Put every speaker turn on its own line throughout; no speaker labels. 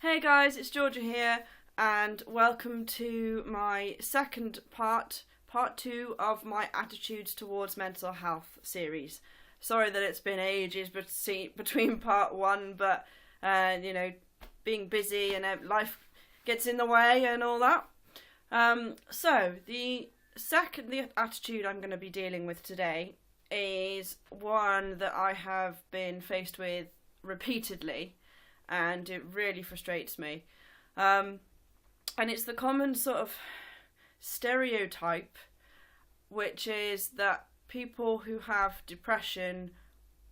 Hey guys, it's Georgia here, and welcome to my second part two of my attitudes towards mental health series. Sorry that it's been ages between part one, but being busy and life gets in the way and all that. So the attitude I'm going to be dealing with today is one that I have been faced with repeatedly, and it really frustrates me. And it's the common sort of stereotype, which is that people who have depression,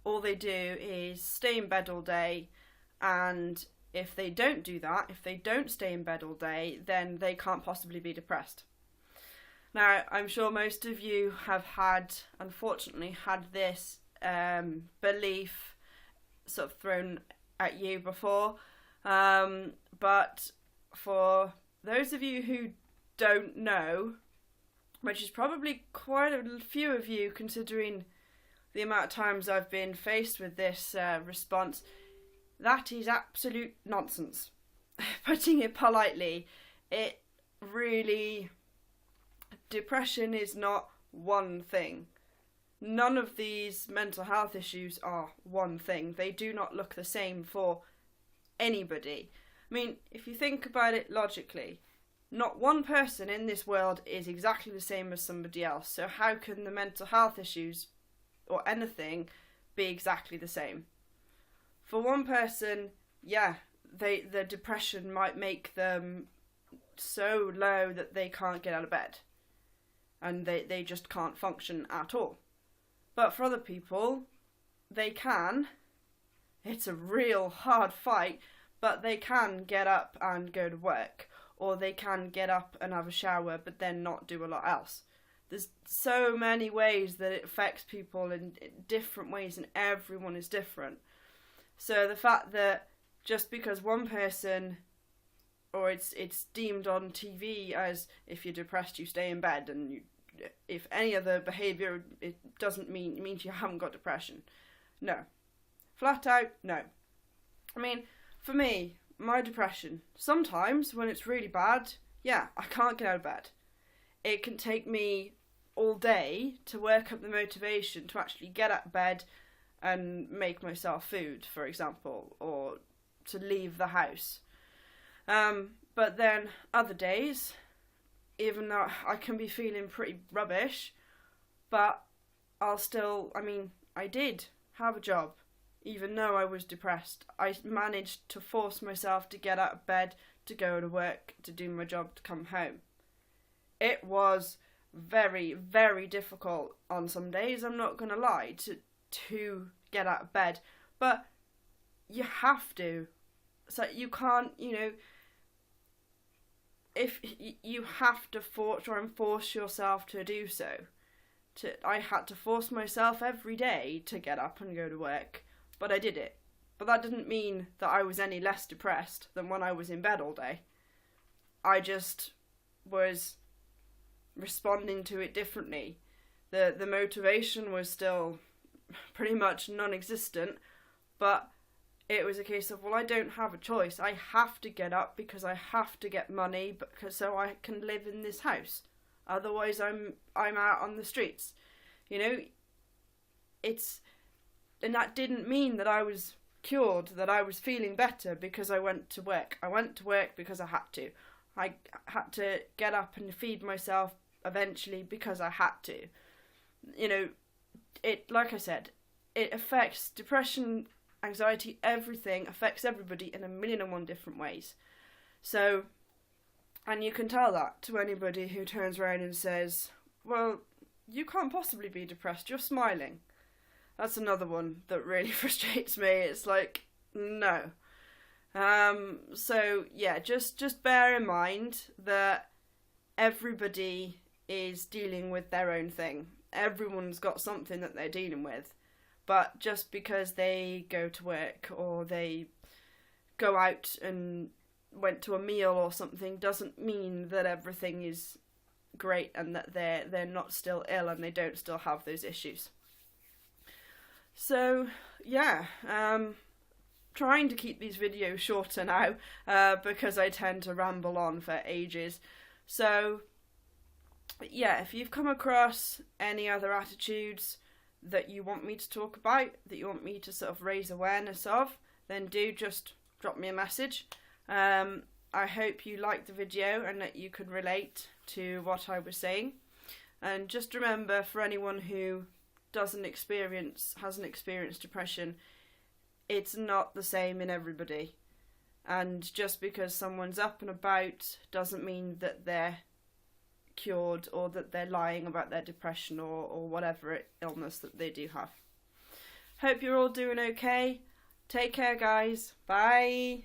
all they do is stay in bed all day, and if they don't do that, if they don't stay in bed all day, then they can't possibly be depressed. Now, I'm sure most of you have unfortunately had this belief sort of thrown at you before, but for those of you who don't know, which is probably quite a few of you considering the amount of times I've been faced with this response, that is absolute nonsense. Putting it politely, depression is not one thing. None of these mental health issues are one thing. They do not look the same for anybody. I mean, if you think about it logically, not one person in this world is exactly the same as somebody else. So how can the mental health issues or anything be exactly the same? For one person, the depression might make them so low that they can't get out of bed. And they just can't function at all. But for other people, they can. It's a real hard fight, but they can get up and go to work. Or they can get up and have a shower, but then not do a lot else. There's so many ways that it affects people in different ways, and everyone is different. So the fact that just because one person, or it's deemed on TV as if you're depressed you stay in bed, and if any other behaviour, it means you haven't got depression. No. Flat out, no. I mean, for me, my depression, sometimes when it's really bad, I can't get out of bed. It can take me all day to work up the motivation to actually get out of bed and make myself food, for example, or to leave the house. But then other days, even though I can be feeling pretty rubbish, but I did have a job. Even though I was depressed, I managed to force myself to get out of bed, to go to work, to do my job, to come home. It was very, very difficult on some days, I'm not going to lie, to get out of bed. But you have to. So you can't, if you have to try and force yourself to do so. I had to force myself every day to get up and go to work, but I did it. But that didn't mean that I was any less depressed than when I was in bed all day. I just was responding to it differently. The motivation was still pretty much non-existent, but it was a case of, I don't have a choice. I have to get up because I have to get money so I can live in this house. Otherwise, I'm out on the streets. And that didn't mean that I was cured, that I was feeling better because I went to work. I went to work because I had to. I had to get up and feed myself eventually because I had to. Like I said, it affects depression, anxiety, everything affects everybody in a million and one different ways. So, and you can tell that to anybody who turns around and says, well, you can't possibly be depressed, you're smiling. That's another one that really frustrates me. It's like, no. Just bear in mind that everybody is dealing with their own thing. Everyone's got something that they're dealing with. But just because they go to work or they go out and went to a meal or something doesn't mean that everything is great and that they're not still ill and they don't still have those issues. So trying to keep these videos shorter now because I tend to ramble on for ages. So yeah, if you've come across any other attitudes that you want me to talk about, that you want me to sort of raise awareness of, then do just drop me a message. I hope you liked the video and that you could relate to what I was saying. And just remember, for anyone who hasn't experienced depression, it's not the same in everybody. And just because someone's up and about doesn't mean that they're cured or that they're lying about their depression or whatever illness that they do have. Hope you're all doing okay. Take care, guys. Bye.